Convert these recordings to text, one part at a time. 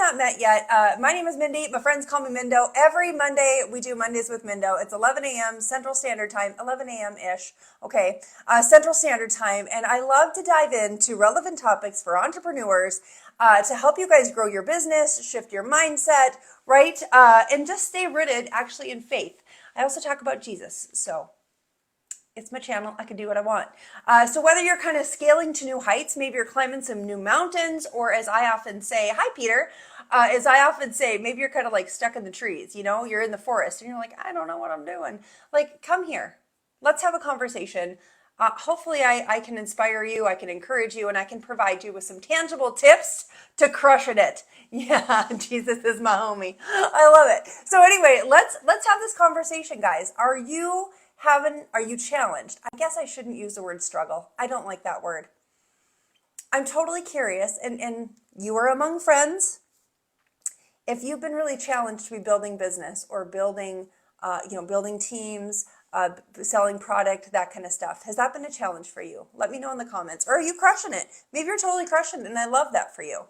not met yet, my name is Mindy. My friends call me Mindo. Every Monday, we do Mondays with Mindo. It's 11 a.m. Central Standard Time, 11 a.m.-ish, okay, Central Standard Time. And I love to dive into relevant topics for entrepreneurs to help you guys grow your business, shift your mindset, right? And just stay rooted actually in faith. I also talk about Jesus, so it's my channel. I can do what I want. So whether you're kind of scaling to new heights, maybe you're climbing some new mountains, or as I often say, hi, Peter, as I often say, maybe you're kind of like stuck in the trees, you're in the forest and you're like, I don't know what I'm doing. Like, come here. Let's have a conversation. Hopefully I can inspire you, I can encourage you, and I can provide you with some tangible tips to crush at it. Yeah, Jesus is my homie. I love it. So anyway, let's have this conversation, guys. Are you challenged? I guess I shouldn't use the word struggle. I don't like that word. I'm totally curious, and you are among friends. If you've been really challenged to be building business or building teams, selling product, that kind of stuff, has that been a challenge for you? Let me know in the comments. Or are you crushing it? Maybe you're totally crushing it, and I love that for you.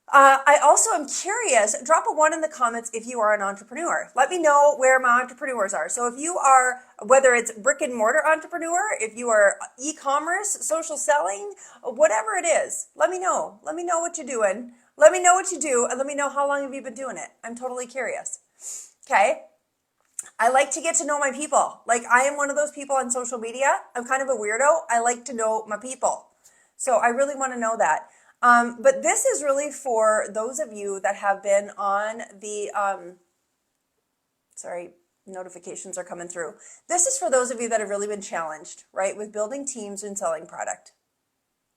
I also am curious, drop a 1 in the comments if you are an entrepreneur. Let me know where my entrepreneurs are. So if you are, whether it's brick and mortar entrepreneur, if you are e-commerce, social selling, whatever it is, let me know. Let me know what you're doing. Let me know what you do, and let me know how long have you been doing it. I'm totally curious. Okay? I like to get to know my people. Like, I am one of those people on social media. I'm kind of a weirdo. I like to know my people. So I really want to know that. But this is really for those of you that have been on the, sorry, notifications are coming through. This is for those of you that have really been challenged, right, with building teams and selling product.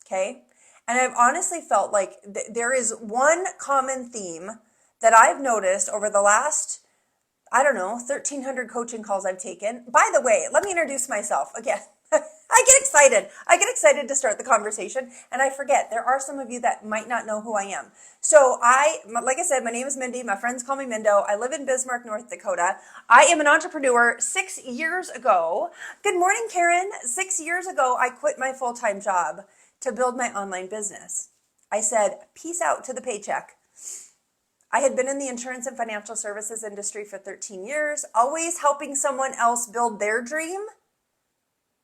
Okay? And I've honestly felt like there is one common theme that I've noticed over the last, 1,300 coaching calls I've taken. By the way, let me introduce myself again. I get excited. I get excited to start the conversation, and I forget. There are some of you that might not know who I am. So like I said, my name is Mindy. My friends call me Mindo. I live in Bismarck, North Dakota. I am an entrepreneur 6 years ago. Good morning, Karen. 6 years ago, I quit my full-time job to build my online business. I said, peace out to the paycheck. I had been in the insurance and financial services industry for 13 years, always helping someone else build their dream,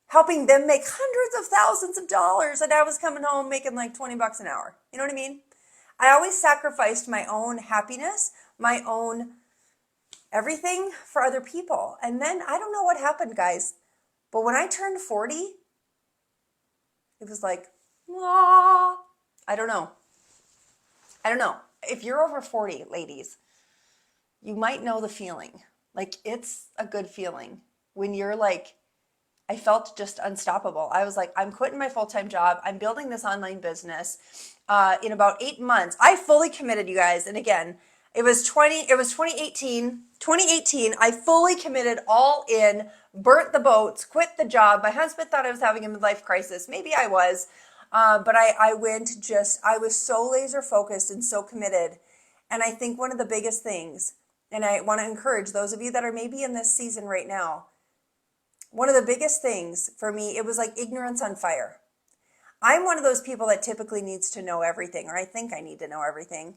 helping them make hundreds of thousands of dollars, and I was coming home making like 20 bucks an hour. You know what I mean? I always sacrificed my own happiness, my own everything for other people. And then I don't know what happened, guys, but when I turned 40, it was like, ah, I don't know. If you're over 40, ladies, you might know the feeling. Like, it's a good feeling when you're like, I felt just unstoppable. I was like, I'm quitting my full-time job. I'm building this online business. In about 8 months, I fully committed, you guys. And again, it was 2018. 2018, I fully committed all in, burnt the boats, quit the job. My husband thought I was having a midlife crisis. Maybe I was. But I was so laser focused and so committed. And I think one of the biggest things, and I want to encourage those of you that are maybe in this season right now, one of the biggest things for me, it was like ignorance on fire. I'm one of those people that typically needs to know everything, or I think I need to know everything.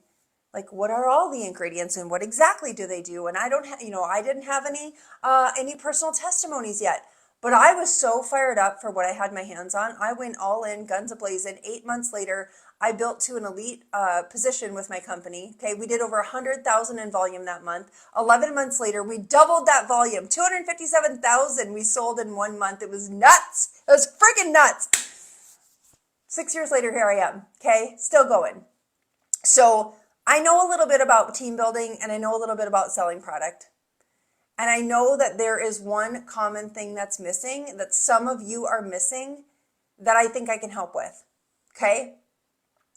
Like, what are all the ingredients and what exactly do they do? And I didn't have any personal testimonies yet. But I was so fired up for what I had my hands on. I went all in, guns a-blazing. 8 months later, I built to an elite position with my company. Okay, we did over 100,000 in volume that month. 11 months later, we doubled that volume. 257,000 we sold in 1 month. It was nuts. It was freaking nuts. 6 years later, here I am. Okay, still going. So I know a little bit about team building, and I know a little bit about selling product. And I know that there is one common thing that's missing, that some of you are missing, that I think I can help with. Okay?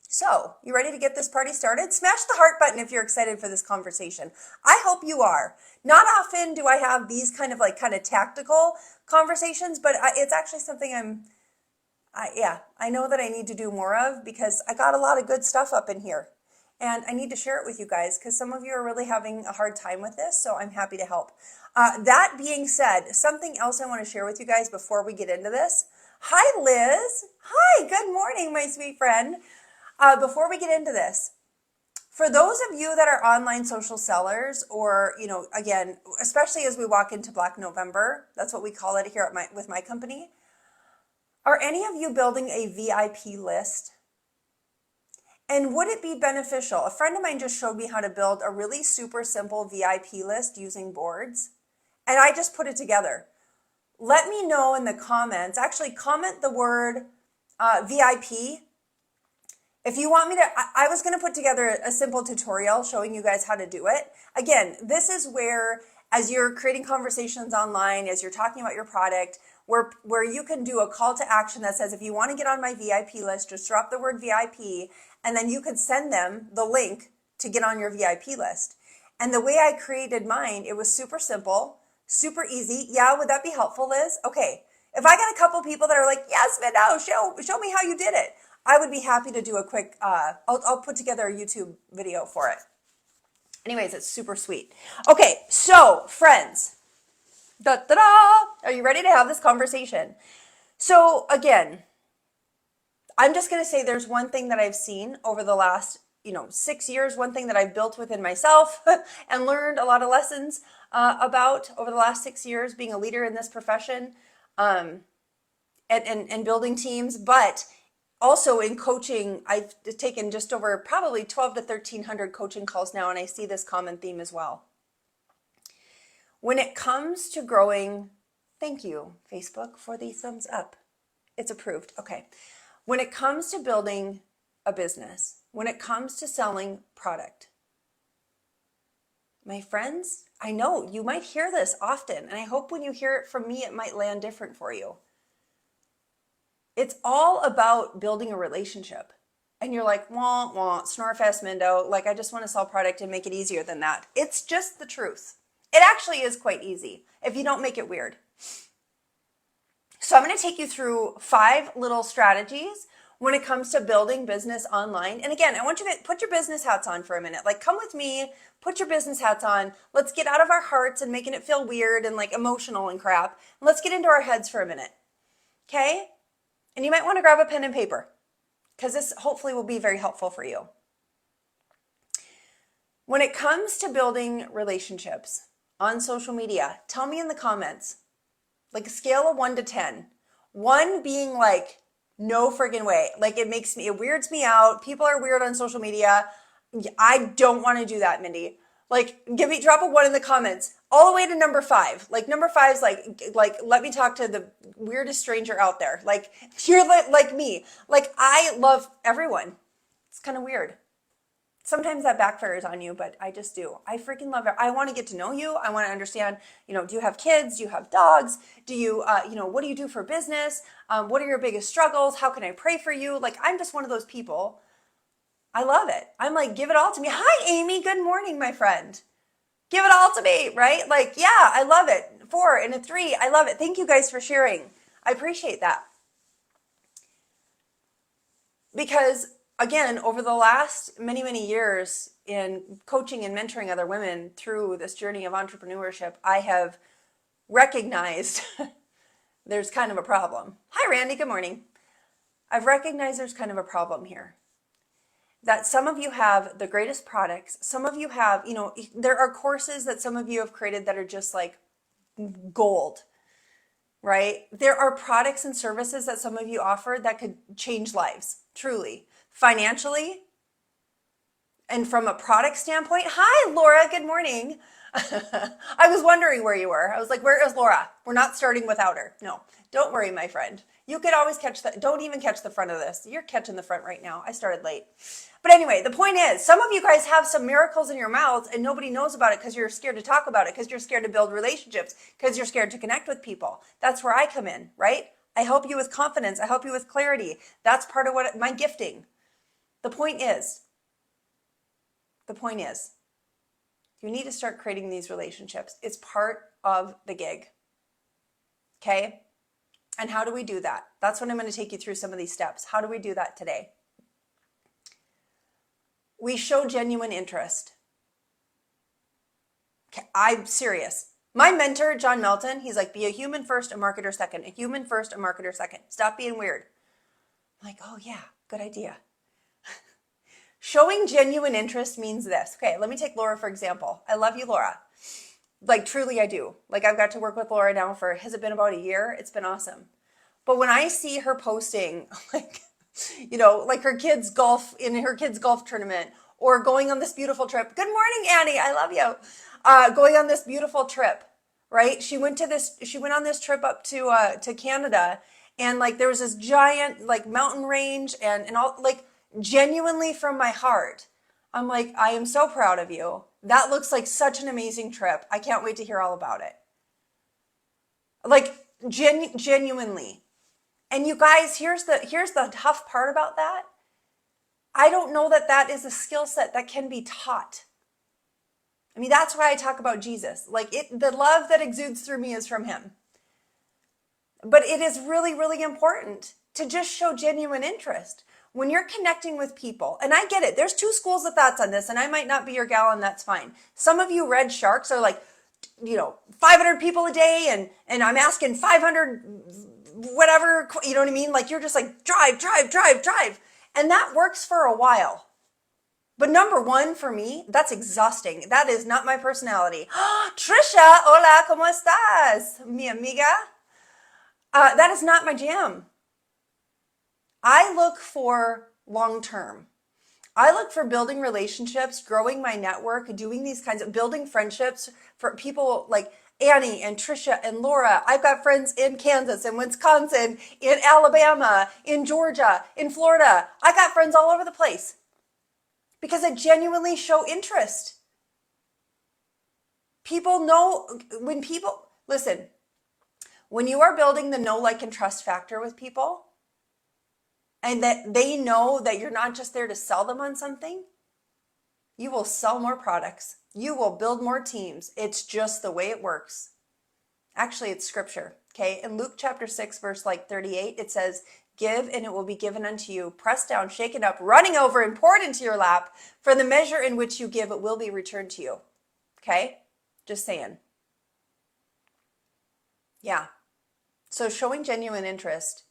So, you ready to get this party started? Smash the heart button if you're excited for this conversation. I hope you are. Not often do I have these kind of tactical conversations, but it's actually something I know that I need to do more of, because I got a lot of good stuff up in here. And I need to share it with you guys, because some of you are really having a hard time with this, so I'm happy to help. That being said, something else I want to share with you guys before we get into this. Hi, Liz. Hi, good morning, my sweet friend. Before we get into this, For those of you that are online social sellers, or, again, especially as we walk into Black November, that's what we call it here with my company. Are any of you building a VIP list? And would it be beneficial? A friend of mine just showed me how to build a really super simple VIP list using boards, and I just put it together. Let me know in the comments. Actually, comment the word VIP. If you want me to, I was going to put together a simple tutorial showing you guys how to do it. Again, this is where, as you're creating conversations online, as you're talking about your product, where you can do a call to action that says, if you want to get on my VIP list, just drop the word VIP, and then you could send them the link to get on your VIP list. And the way I created mine, it was super simple, super easy. Yeah, would that be helpful, Liz? Okay. If I got a couple people that are like, yes, Mindo, show me how you did it, I would be happy to do a quick, I'll put together a YouTube video for it. Anyways, it's super sweet. Okay, so friends, are you ready to have this conversation? So again, I'm just going to say there's one thing that I've seen over the last 6 years, one thing that I've built within myself and learned a lot of lessons about over the last 6 years being a leader in this profession, and building teams, but also in coaching. I've taken just over probably 12 to 1,300 coaching calls now, and I see this common theme as well. When it comes to growing, thank you, Facebook, for the thumbs up. It's approved. Okay. When it comes to building a business, when it comes to selling product, my friends, I know you might hear this often, and I hope when you hear it from me, it might land different for you. It's all about building a relationship. And you're like, wah, wah, Snorfest, Mindo, like I just want to sell product and make it easier than that. It's just the truth. It actually is quite easy if you don't make it weird. So I'm going to take you through 5 little strategies when it comes to building business online. And again, I want you to put your business hats on for a minute. Like, come with me, put your business hats on. Let's get out of our hearts and making it feel weird and like emotional and crap. And let's get into our heads for a minute. Okay? And you might want to grab a pen and paper, because this hopefully will be very helpful for you. When it comes to building relationships on social media, tell me in the comments, like a scale of 1 to 10. 1 being like, no friggin' way. Like it weirds me out. People are weird on social media. I don't want to do that, Mindy. Like, drop a 1 in the comments, all the way to number 5. Like number 5 is like, let me talk to the weirdest stranger out there. Like, you're like me. Like, I love everyone. It's kind of weird. Sometimes that backfires on you, but I just do. I freaking love it. I want to get to know you. I want to understand, do you have kids? Do you have dogs? Do you, what do you do for business? What are your biggest struggles? How can I pray for you? Like, I'm just one of those people. I love it. I'm like, give it all to me. Hi, Amy. Good morning, my friend. Give it all to me, right? Like, yeah, I love it. 4 and a 3. I love it. Thank you guys for sharing. I appreciate that. Because again, over the last many, many years in coaching and mentoring other women through this journey of entrepreneurship, I have recognized there's kind of a problem. Hi, Randy. Good morning. I've recognized there's kind of a problem here. That some of you have the greatest products. Some of you have, there are courses that some of you have created that are just like gold, right? There are products and services that some of you offer that could change lives, truly. Financially, and from a product standpoint. Hi, Laura. Good morning. I was wondering where you were. I was like, where is Laura? We're not starting without her. No, don't worry, my friend. You could always don't even catch the front of this. You're catching the front right now. I started late. But anyway, the point is, some of you guys have some miracles in your mouths and nobody knows about it because you're scared to talk about it, because you're scared to build relationships, because you're scared to connect with people. That's where I come in, right? I help you with confidence. I help you with clarity. That's part of my gifting. The point is, you need to start creating these relationships. It's part of the gig. Okay? And how do we do that? That's what I'm going to take you through some of these steps. How do we do that today? We show genuine interest. Okay, I'm serious. My mentor, John Melton, he's like, be a human first, a marketer second. A human first, a marketer second. Stop being weird. I'm like, oh yeah, good idea. Showing genuine interest means this. Okay, let me take Laura for example. I love you, Laura. Like, truly, I do. Like, I've got to work with Laura now for, has it been about a year? It's been awesome. But when I see her posting, like, like her kids' golf in her kids' golf tournament, or going on this beautiful trip. Good morning, Annie. I love you. Going on this beautiful trip, right? She went on this trip up to Canada, and like there was this giant like mountain range and all, like, genuinely from my heart, I'm like, I am so proud of you. That looks like such an amazing trip. I can't wait to hear all about it. Like, genuinely. And you guys, here's the tough part about that. I don't know that that is a skill set that can be taught. I mean, that's why I talk about Jesus. Like, the love that exudes through me is from him. But it is really, really important to just show genuine interest. When you're connecting with people, and I get it, there's two schools of thoughts on this, and I might not be your gal, and that's fine. Some of you red sharks are like, 500 people a day, and I'm asking 500 whatever, you know what I mean? Like, you're just like, drive. And that works for a while. But number one, for me, that's exhausting. That is not my personality. Trisha, hola, ¿cómo estás? Mi amiga. That is not my jam. I look for long term. I look for building relationships, growing my network, doing these kinds of building friendships for people like Annie and Trisha and Laura. I've got friends in Kansas, in Wisconsin, in Alabama, in Georgia, in Florida. I got friends all over the place because I genuinely show interest. People know listen, when you are building the know, like, and trust factor with people, and that they know that you're not just there to sell them on something, you will sell more products. You will build more teams. It's just the way it works. Actually, it's scripture, okay? In Luke chapter 6, verse 38, it says, give and it will be given unto you, pressed down, shaken up, running over, and poured into your lap. For the measure in which you give, it will be returned to you. Okay? Just saying. Yeah. So showing genuine interest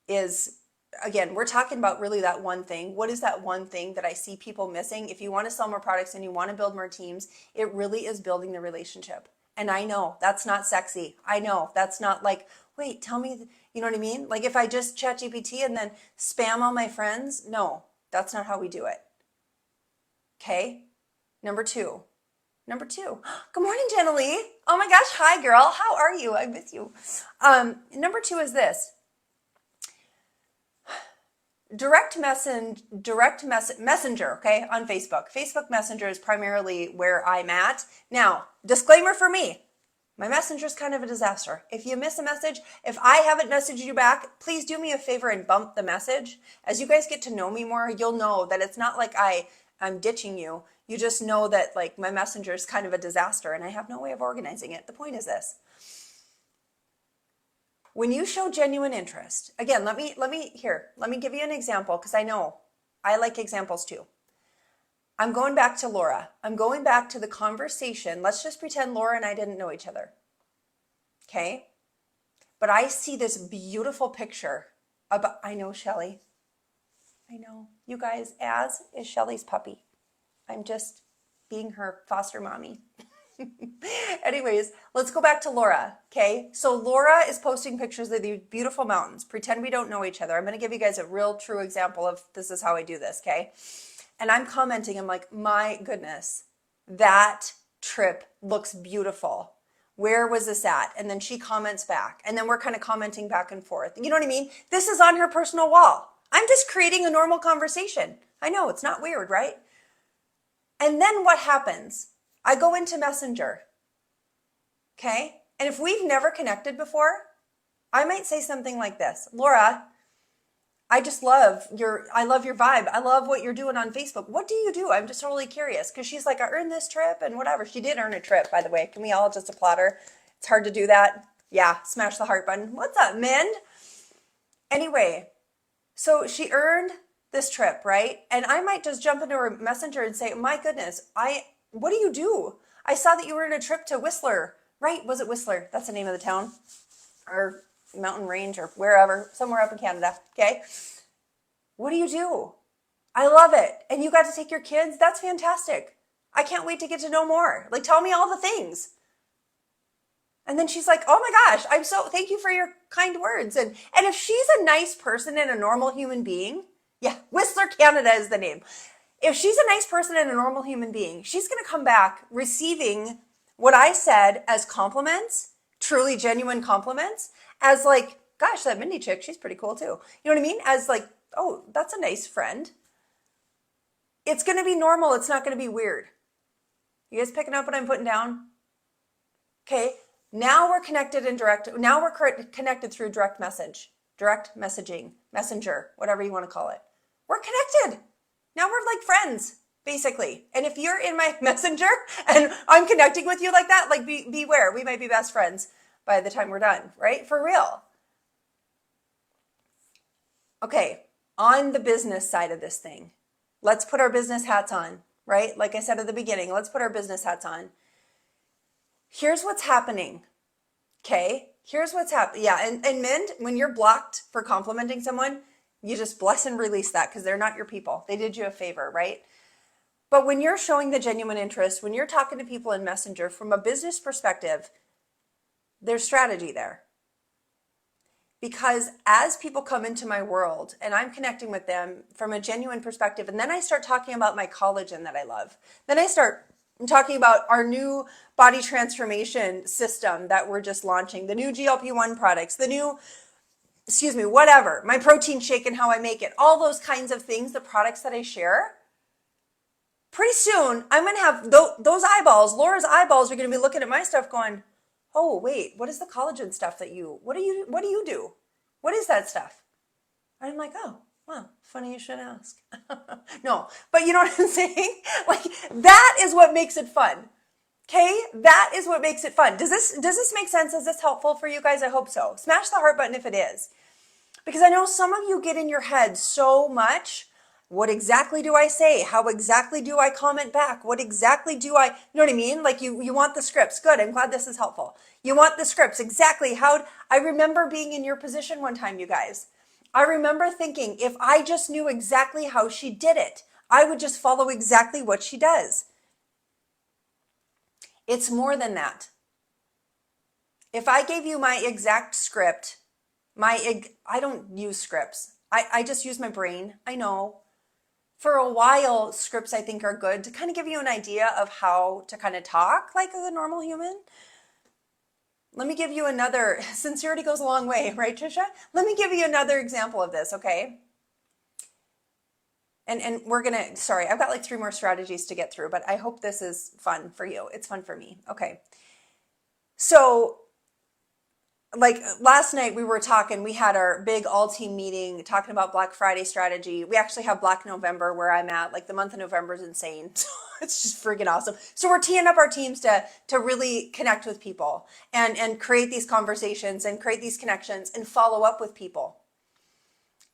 is, again, we're talking about really that one thing. What is that one thing that I see people missing? If you want to sell more products and you want to build more teams, it really is building the relationship. And I know that's not sexy. I know that's not like, wait, tell me, you know what I mean? Like, if I just chat GPT and then spam all my friends, no, that's not how we do it. Okay? Number two. Good morning, Jenna Lee. Oh my gosh, hi girl. How are you? I miss you. Number two is this. Direct messenger, okay, on Facebook. Facebook Messenger is primarily where I'm at. Now, disclaimer for me, my messenger is kind of a disaster. If you miss a message, if I haven't messaged you back, please do me a favor and bump the message. As you guys get to know me more, you'll know that it's not like I'm ditching you. You just know that, like, my messenger is kind of a disaster and I have no way of organizing it. The point is this. When you show genuine interest, again, let me give you an example, because I know I like examples too. I'm going back to Laura. I'm going back to the conversation. Let's just pretend Laura and I didn't know each other. Okay? But I see this beautiful picture about, I know Shelly. I know. You guys, Az is Shelly's puppy. I'm just being her foster mommy. Anyways, let's go back to Laura, okay? So Laura is posting pictures of these beautiful mountains. Pretend we don't know each other. I'm going to give you guys a real true example of this is how I do this, okay? And I'm commenting, I'm like, my goodness, that trip looks beautiful. Where was this at? And then she comments back. And then we're kind of commenting back and forth. You know what I mean? This is on her personal wall. I'm just creating a normal conversation. I know, it's not weird, right? And then what happens? I go into Messenger, okay? And if we've never connected before, I might say something like this. Laura, I love your vibe. I love what you're doing on Facebook. What do you do? I'm just totally curious. Because she's like, I earned this trip and whatever. She did earn a trip, by the way. Can we all just applaud her? It's hard to do that. Yeah, smash the heart button. What's up, Mend? Anyway, so she earned this trip, right? And I might just jump into her Messenger and say, my goodness, what do you do? I saw that you were in a trip to Whistler, right? Was it Whistler? That's the name of the town or mountain range or wherever, somewhere up in Canada, okay? What do you do? I love it. And you got to take your kids? That's fantastic. I can't wait to get to know more. Like, tell me all the things. And then she's like, oh my gosh, thank you for your kind words. And if she's a nice person and a normal human being, yeah, Whistler, Canada is the name. If she's a nice person and a normal human being, she's going to come back receiving what I said as compliments, truly genuine compliments, as like, gosh, that Mindy chick, she's pretty cool too. You know what I mean? As like, oh, that's a nice friend. It's going to be normal. It's not going to be weird. You guys picking up what I'm putting down? Okay. Now we're connected in direct. Now we're connected through direct messaging, messenger, whatever you want to call it. We're connected. Now we're like friends, basically. And if you're in my messenger and I'm connecting with you like that, like beware, we might be best friends by the time we're done, right? For real. Okay, on the business side of this thing, let's put our business hats on, right? Like I said at the beginning, let's put our business hats on. Here's what's happening, okay? Here's what's happening. Yeah, and Mind, when you're blocked for complimenting someone, you just bless and release that because they're not your people. They did you a favor, right? But when you're showing the genuine interest, when you're talking to people in Messenger from a business perspective, there's strategy there. Because as people come into my world and I'm connecting with them from a genuine perspective, and then I start talking about my collagen that I love, then I start talking about our new body transformation system that we're just launching, the new GLP-1 products, the new, whatever, my protein shake and how I make it, all those kinds of things, the products that I share. Pretty soon, I'm going to have those eyeballs, Laura's eyeballs are going to be looking at my stuff going, oh, wait, what is the collagen stuff what do you do? What is that stuff? And I'm like, oh, well, funny you should ask. No, but you know what I'm saying? Like, that is what makes it fun. Okay, that is what makes it fun. Does this make sense? Is this helpful for you guys? I hope so. Smash the heart button if it is. Because I know some of you get in your head so much. What exactly do I say? How exactly do I comment back? What exactly do I, you know what I mean? Like you want the scripts. Good. I'm glad this is helpful. You want the scripts. Exactly. I remember being in your position one time, you guys. I remember thinking if I just knew exactly how she did it, I would just follow exactly what she does. It's more than that. If I gave you my exact script, I don't use scripts. I just use my brain. I know. For a while, scripts I think are good to kind of give you an idea of how to kind of talk like a normal human. Let me give you another, sincerity goes a long way, right, Trisha? Let me give you another example of this, okay? And we're gonna, sorry, I've got like 3 more strategies to get through, but I hope this is fun for you. It's fun for me, okay? So, like last night we were talking, we had our big all-team meeting talking about Black Friday strategy. We actually have Black November where I'm at. Like the month of November is insane. It's just freaking awesome. So we're teeing up our teams to really connect with people and create these conversations and create these connections and follow up with people.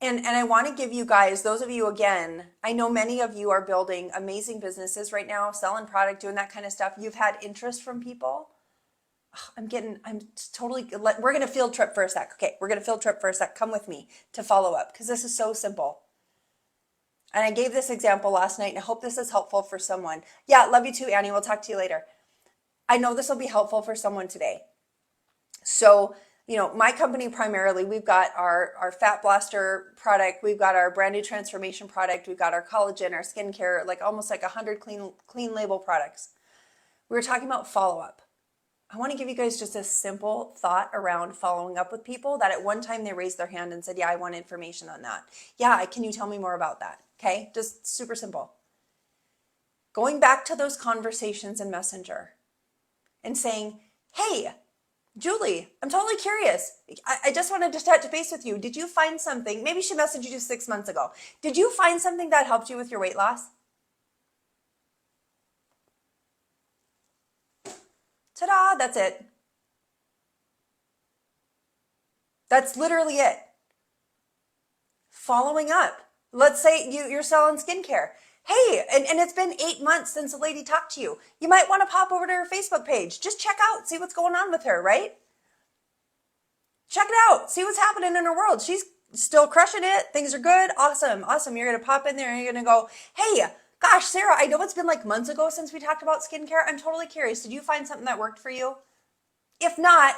And I want to give you guys, those of you again, I know many of you are building amazing businesses right now, selling product, doing that kind of stuff. You've had interest from people. I'm totally, we're going to field trip for a sec. Okay, we're going to field trip for a sec. Come with me to follow up because this is so simple. And I gave this example last night and I hope this is helpful for someone. Yeah, love you too, Annie. We'll talk to you later. I know this will be helpful for someone today. So, my company primarily, we've got our Fat Blaster product. We've got our brand new transformation product. We've got our collagen, our skincare, like almost like 100 clean label products. We were talking about follow-up. I want to give you guys just a simple thought around following up with people that at one time they raised their hand and said, yeah, I want information on that. Yeah, can you tell me more about that? Okay, just super simple. Going back to those conversations in Messenger and saying, hey, Julie, I'm totally curious. I just wanted to touch base with you. Did you find something? Maybe she messaged you 6 months ago. Did you find something that helped you with your weight loss? Ta-da, that's it. That's literally it. Following up. Let's say you're selling skincare. Hey, and it's been 8 months since a lady talked to you. You might want to pop over to her Facebook page. Just check out, see what's going on with her, right? Check it out. See what's happening in her world. She's Still crushing it. Things are good. Awesome. Awesome. You're going to pop in there and you're going to go, hey, gosh, Sarah, I know it's been like months ago since we talked about skincare. I'm totally curious. Did you find something that worked for you? If not,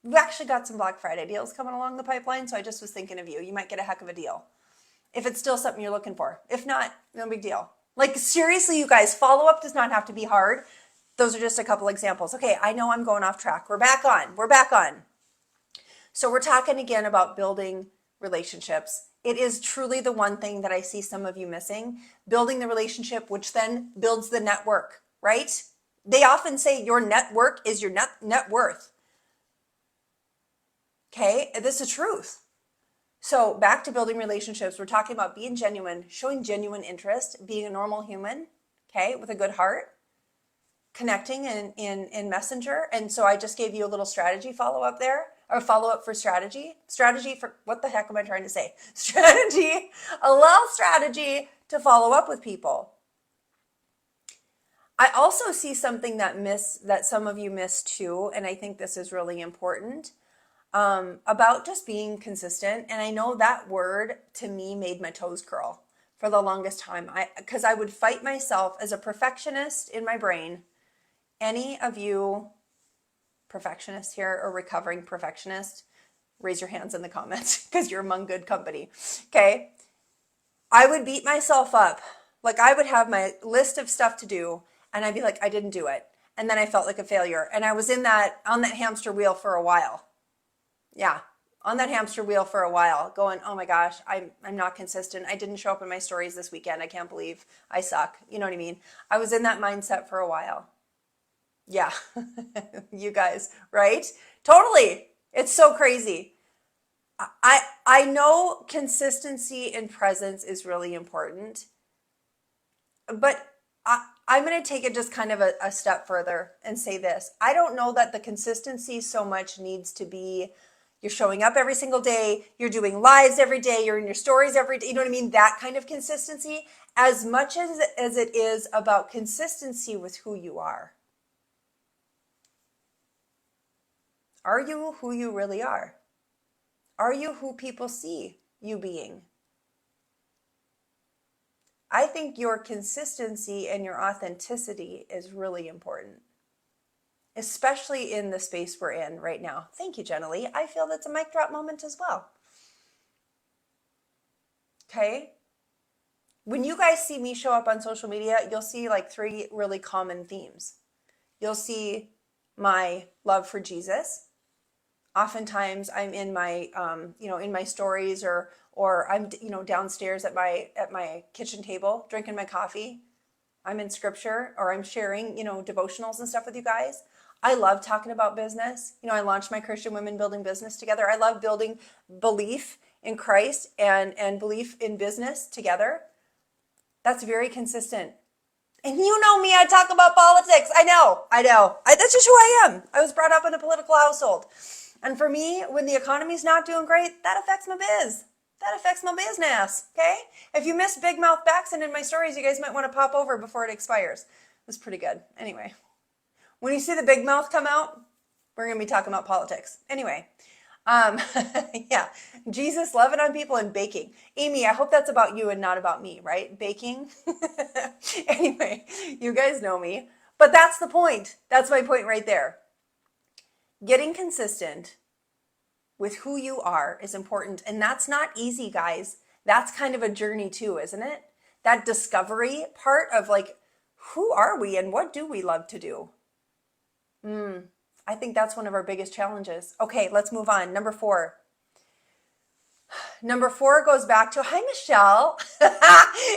we've actually got some Black Friday deals coming along the pipeline. So I just was thinking of you. You might get a heck of a deal if it's still something you're looking for. If not, no big deal. Like seriously, you guys, follow up does not have to be hard. Those are just a couple examples. Okay, I know I'm going off track. We're back on. We're back on. So we're talking again about building relationships. It is truly the one thing that I see some of you missing, building the relationship, which then builds the network, right? They often say your network is your net worth. Okay, this is truth. So back to building relationships, we're talking about being genuine, showing genuine interest, being a normal human, okay, with a good heart, connecting in Messenger. And so I just gave you a little strategy follow up there, or follow up for strategy for, what the heck am I trying to say? Strategy, a little strategy to follow up with people. I also see something that some of you miss too, and I think this is really important. About just being consistent. And I know that word to me made my toes curl for the longest time. Because I would fight myself as a perfectionist in my brain. Any of you perfectionists here or recovering perfectionists, raise your hands in the comments because you're among good company. Okay. I would beat myself up. Like I would have my list of stuff to do and I'd be like, I didn't do it. And then I felt like a failure. And I was on that hamster wheel for a while. Yeah, on that hamster wheel for a while, going, oh my gosh, I'm not consistent. I didn't show up in my stories this weekend. I can't believe I suck. You know what I mean? I was in that mindset for a while. Yeah, you guys, right? Totally. It's so crazy. I know consistency and presence is really important, but I'm going to take it just kind of a step further and say this. I don't know that the consistency so much needs to be you're showing up every single day, you're doing lives every day, you're in your stories every day, you know what I mean? That kind of consistency, as much as it is about consistency with who you are. Are you who you really are? Are you who people see you being? I think your consistency and your authenticity is really important, especially in the space we're in right now. Thank you, Jenna Lee. I feel that's a mic drop moment as well. Okay? When you guys see me show up on social media, you'll see like 3 really common themes. You'll see my love for Jesus. Oftentimes I'm in my, in my stories or I'm, downstairs at my kitchen table drinking my coffee. I'm in scripture or I'm sharing, devotionals and stuff with you guys. I love talking about business. I launched my Christian Women Building Business together. I love building belief in Christ and belief in business together. That's very consistent. And you know me, I talk about politics. I know. That's just who I am. I was brought up in a political household. And for me, when the economy's not doing great, that affects my biz. That affects my business, okay? If you missed Big Mouth Baxton in my stories, you guys might want to pop over before it expires. It was pretty good. Anyway, when you see the big mouth come out, we're going to be talking about politics. Anyway, yeah, Jesus loving on people and baking. Amy, I hope that's about you and not about me, right? Baking. Anyway, you guys know me. But that's the point. That's my point right there. Getting consistent with who you are is important. And that's not easy, guys. That's kind of a journey too, isn't it? That discovery part of like, who are we and what do we love to do? I think that's one of our biggest challenges. Okay, let's move on. Number 4. Number 4 goes back to, hi, Michelle.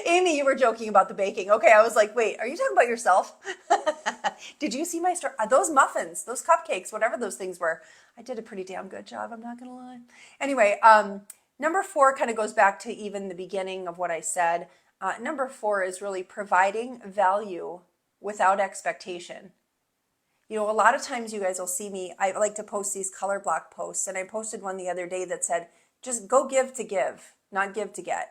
Amy, you were joking about the baking. Okay, I was like, wait, are you talking about yourself? Did you see my story? Those muffins, those cupcakes, whatever those things were, I did a pretty damn good job, I'm not going to lie. Anyway, number 4 kind of goes back to even the beginning of what I said. Number 4 is really providing value without expectation. A lot of times you guys will see me, I like to post these color block posts, and I posted one the other day that said, just go give to give, not give to get.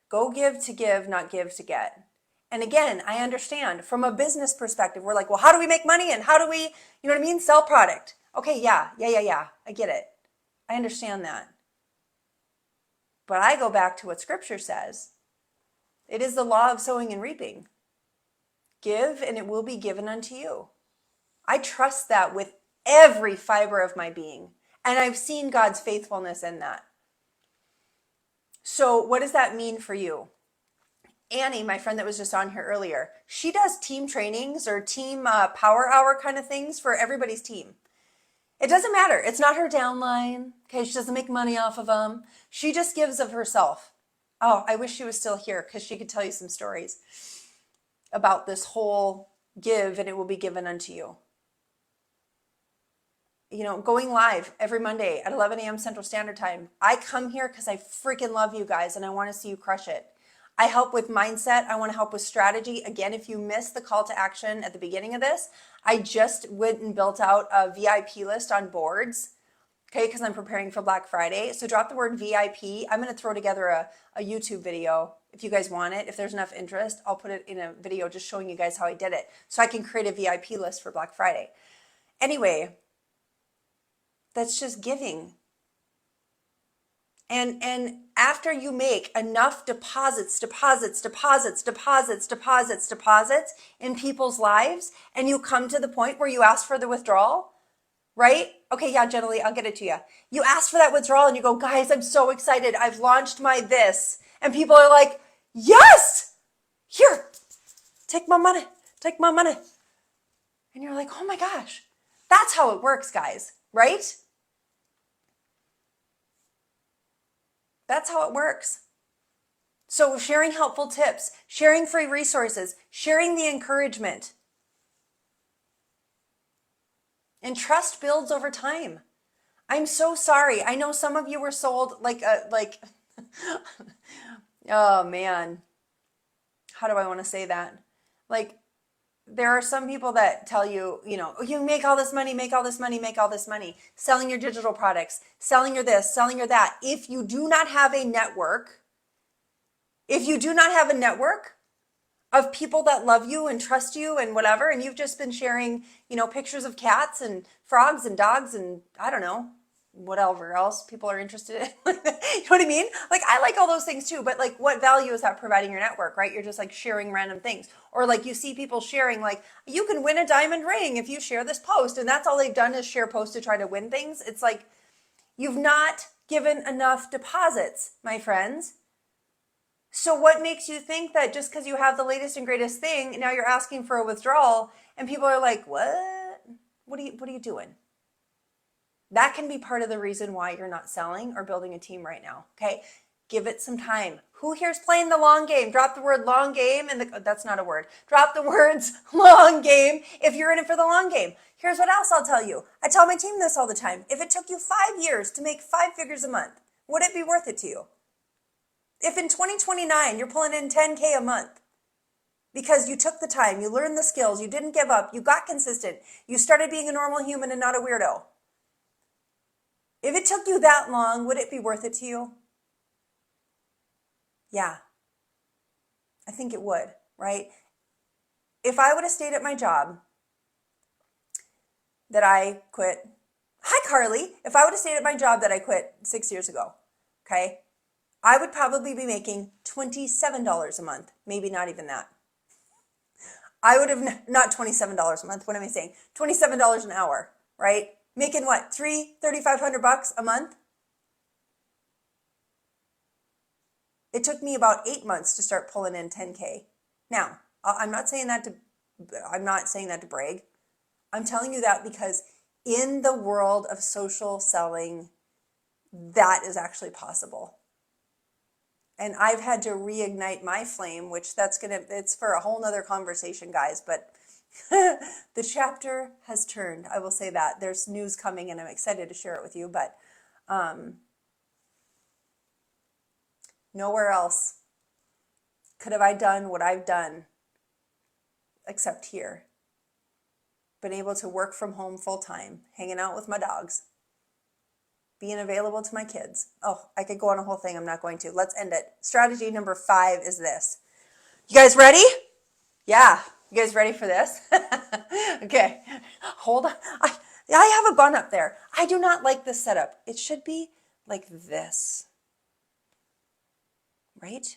Go give to give, not give to get. And again, I understand from a business perspective, we're like, well, how do we make money and how do we, sell product? Okay, yeah, I get it. I understand that. But I go back to what Scripture says. It is the law of sowing and reaping. Give, and it will be given unto you. I trust that with every fiber of my being. And I've seen God's faithfulness in that. So what does that mean for you? Annie, my friend that was just on here earlier, she does team trainings or team power hour kind of things for everybody's team. It doesn't matter. It's not her downline. Okay, she doesn't make money off of them. She just gives of herself. Oh, I wish she was still here because she could tell you some stories about this whole give and it will be given unto you. You know, going live every Monday at 11 a.m. Central Standard Time. I come here because I freaking love you guys and I want to see you crush it. I help with mindset. I want to help with strategy. Again, if you missed the call to action at the beginning of this, I just went and built out a VIP list on boards, okay, because I'm preparing for Black Friday. So drop the word VIP. I'm going to throw together a YouTube video if you guys want it. If there's enough interest, I'll put it in a video just showing you guys how I did it so I can create a VIP list for Black Friday. Anyway, that's just giving. And after you make enough deposits in people's lives, and you come to the point where you ask for the withdrawal, right? Okay, yeah, gently, I'll get it to you. You ask for that withdrawal and you go, guys, I'm so excited. I've launched my this. And people are like, yes, here, take my money, take my money. And you're like, oh my gosh, that's how it works, guys, right? That's how it works. So sharing helpful tips, sharing free resources, sharing the encouragement. And trust builds over time. I'm so sorry. I know some of you were sold like oh man, how do I want to say that? Like, there are some people that tell you, you know, you make all this money, make all this money, make all this money, selling your digital products, selling your this, selling your that. If you do not have a network, of people that love you and trust you and whatever, and you've just been sharing, you know, pictures of cats and frogs and dogs and I don't know, whatever else people are interested in. You know what I mean? Like, I like all those things too, but like, what value is that providing your network, right? You're just like sharing random things. Or like you see people sharing like, you can win a diamond ring if you share this post, and that's all they've done is share posts to try to win things. It's like, you've not given enough deposits, my friends. So what makes you think that just because you have the latest and greatest thing, now you're asking for a withdrawal and people are like, what? What are you doing? That can be part of the reason why you're not selling or building a team right now, okay? Give it some time. Who here's playing the long game? Drop the word long game that's not a word. Drop the words long game if you're in it for the long game. Here's what else I'll tell you. I tell my team this all the time. If it took you 5 years to make 5 figures a month, would it be worth it to you? If in 2029 you're pulling in 10K a month because you took the time, you learned the skills, you didn't give up, you got consistent, you started being a normal human and not a weirdo. If it took you that long, would it be worth it to you? Yeah, I think it would, right? If I would have stayed at my job that I quit, hi Carly, if I would have stayed at my job that I quit 6 years ago, okay, I would probably be making $27 a month, maybe not even that. I would have not $27 a month. What am I saying? $27 an hour, right? Making what? $3,500 a month? It took me about 8 months to start pulling in 10K. Now, I'm not saying that to brag. I'm telling you that because in the world of social selling, that is actually possible. And I've had to reignite my flame, which it's for a whole nother conversation, guys, but the chapter has turned. I will say that. There's news coming and I'm excited to share it with you, but nowhere else could have I done what I've done except here. Been able to work from home full time, hanging out with my dogs, being available to my kids. Oh, I could go on a whole thing. I'm not going to. Let's end it. Strategy number 5 is this. You guys ready? Yeah. You guys ready for this? Okay. Hold on. I have a bun up there. I do not like this setup. It should be like this. right?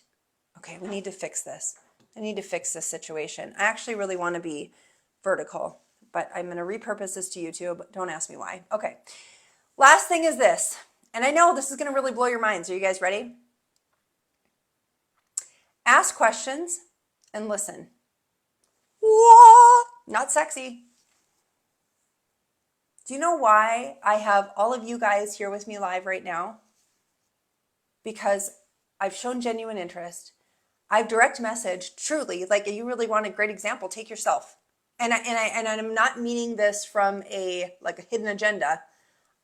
Okay, we need to fix this. I need to fix this situation. I actually really want to be vertical, but I'm going to repurpose this to YouTube. Don't ask me why. Okay, last thing is this, and I know this is going to really blow your minds. Are you guys ready? Ask questions and listen. Whoa, not sexy. Do you know why I have all of you guys here with me live right now? Because I've shown genuine interest. I've direct messaged, truly, like you really want a great example, take yourself. And I'm not meaning this from a hidden agenda.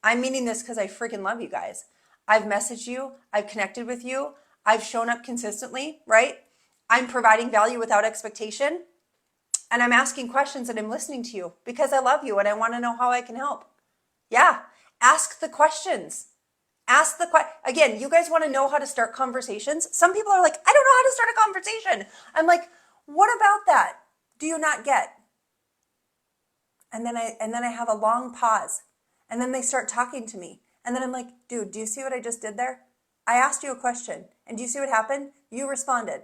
I'm meaning this because I freaking love you guys. I've messaged you, I've connected with you, I've shown up consistently, right? I'm providing value without expectation. And I'm asking questions and I'm listening to you because I love you and I want to know how I can help. Yeah, ask the questions. Ask the question. Again, you guys want to know how to start conversations? Some people are like, I don't know how to start a conversation. I'm like, what about that do you not get? And then I have a long pause. And then they start talking to me. And then I'm like, dude, do you see what I just did there? I asked you a question. And do you see what happened? You responded.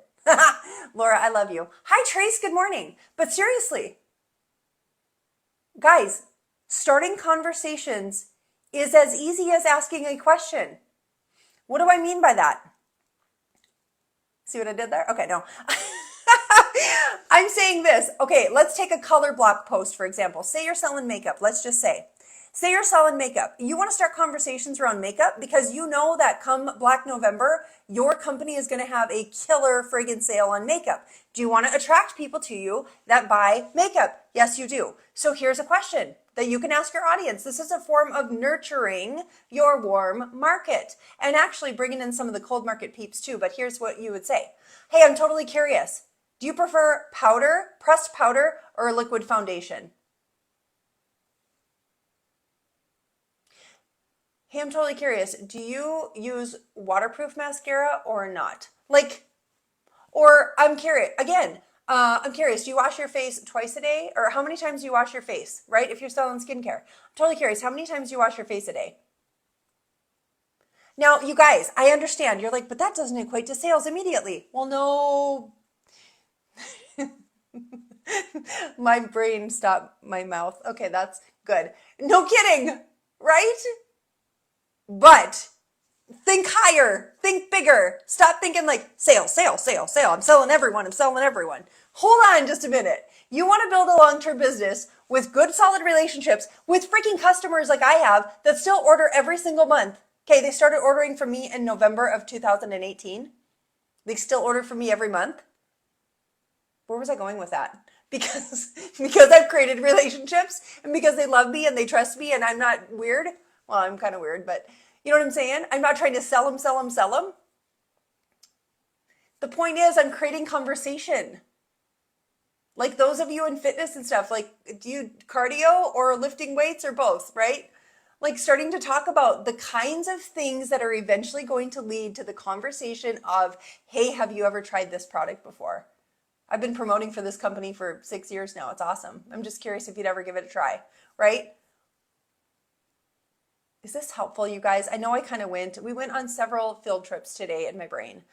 Laura, I love you. Hi, Trace. Good morning. But seriously, guys, starting conversations is as easy as asking a question. What do I mean by that? See what I did there? Okay, no. I'm saying this. Okay, let's take a color block post, for example. Say you're selling makeup. Let's just say you're selling makeup. You want to start conversations around makeup because you know that come Black November, your company is going to have a killer friggin' sale on makeup. Do you want to attract people to you that buy makeup? Yes, you do. So here's a question that you can ask your audience. This is a form of nurturing your warm market and actually bringing in some of the cold market peeps too. But here's what you would say. Hey, I'm totally curious. Do you prefer powder, pressed powder, or a liquid foundation? Hey, I'm totally curious. Do you use waterproof mascara or not? Or I'm curious, again, I'm curious, do you wash your face twice a day? Or how many times do you wash your face, right? If you're selling skincare. I'm totally curious, how many times do you wash your face a day? Now, you guys, I understand. You're like, but that doesn't equate to sales immediately. Well, no. My brain stopped my mouth. Okay, that's good. No kidding, right? But think higher, think bigger. Stop thinking like sale, sale, sale, sale. I'm selling everyone. I'm selling everyone. Hold on just a minute. You want to build a long-term business with good, solid relationships with freaking customers like I have that still order every single month. Okay, they started ordering from me in November of 2018. They still order from me every month. Where was I going with that? Because I've created relationships and because they love me and they trust me and I'm not weird. Well, I'm kind of weird, but you know what I'm saying? I'm not trying to sell them, sell them, sell them. The point is I'm creating conversation. Like those of you in fitness and stuff, like do you cardio or lifting weights or both, right? Like starting to talk about the kinds of things that are eventually going to lead to the conversation of, hey, have you ever tried this product before? I've been promoting for this company for 6 years now. It's awesome. I'm just curious if you'd ever give it a try, right? Is this helpful, you guys? I know we went on several field trips today in my brain,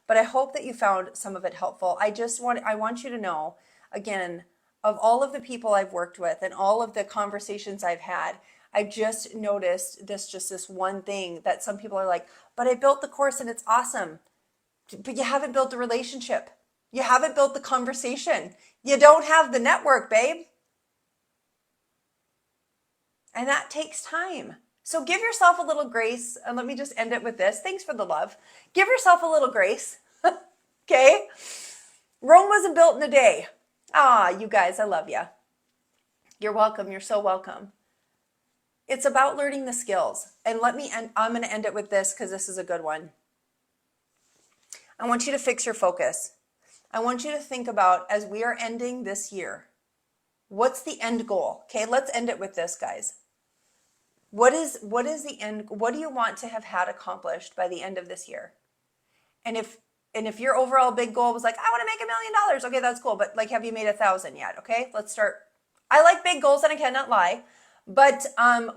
but I hope that you found some of it helpful. I want you to know, again, of all of the people I've worked with and all of the conversations I've had, I've just noticed this one thing that some people are like, but I built the course and it's awesome. But you haven't built the relationship. You haven't built the conversation. You don't have the network, babe. And that takes time. So give yourself a little grace. And let me just end it with this. Thanks for the love. Give yourself a little grace. Okay? Rome wasn't built in a day. Ah, you guys, I love you. You're welcome. You're so welcome. It's about learning the skills. And I'm going to end it with this because this is a good one. I want you to fix your focus. I want you to think about, as we are ending this year, what's the end goal? Okay, let's end it with this, guys. What is the end? What do you want to have had accomplished by the end of this year? And if your overall big goal was like, I want to make $1 million, okay, that's cool. But like, have you made 1,000 yet? Okay, let's start. I like big goals and I cannot lie. But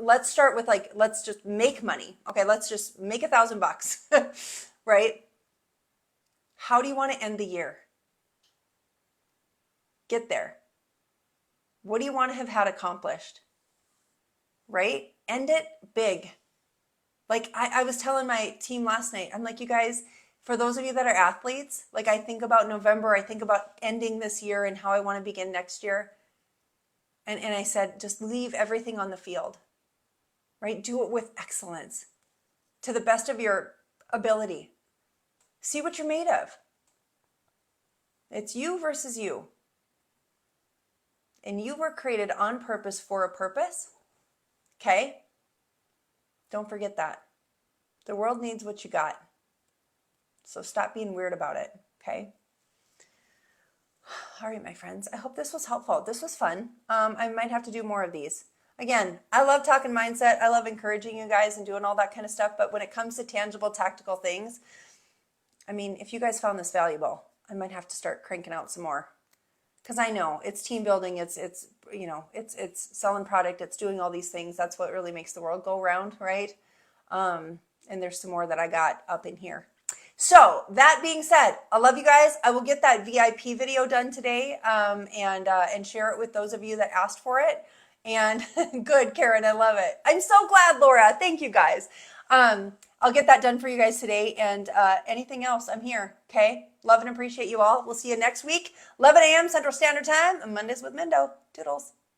let's start with let's just make money. Okay, let's just make $1,000, right? How do you want to end the year? Get there. What do you want to have had accomplished? Right? End it big. Like I was telling my team last night, I'm like, you guys, for those of you that are athletes, like I think about November, I think about ending this year and how I want to begin next year. And I said, just leave everything on the field, right? Do it with excellence to the best of your ability. See what you're made of. It's you versus you. And you were created on purpose for a purpose. Okay? Don't forget that. The world needs what you got. So stop being weird about it. Okay? All right, my friends. I hope this was helpful. This was fun. I might have to do more of these. Again, I love talking mindset. I love encouraging you guys and doing all that kind of stuff. But when it comes to tangible, tactical things, I mean, if you guys found this valuable, I might have to start cranking out some more. Because I know it's team building. It's selling product. It's doing all these things. That's what really makes the world go round, right? And there's some more that I got up in here. So that being said, I love you guys. I will get that VIP video done today and share it with those of you that asked for it. And good, Karen, I love it. I'm so glad, Laura. Thank you guys. I'll get that done for you guys today. And anything else, I'm here. Okay. Love and appreciate you all. We'll see you next week, 11 a.m. Central Standard Time on Mondays with Mindo. Toodles.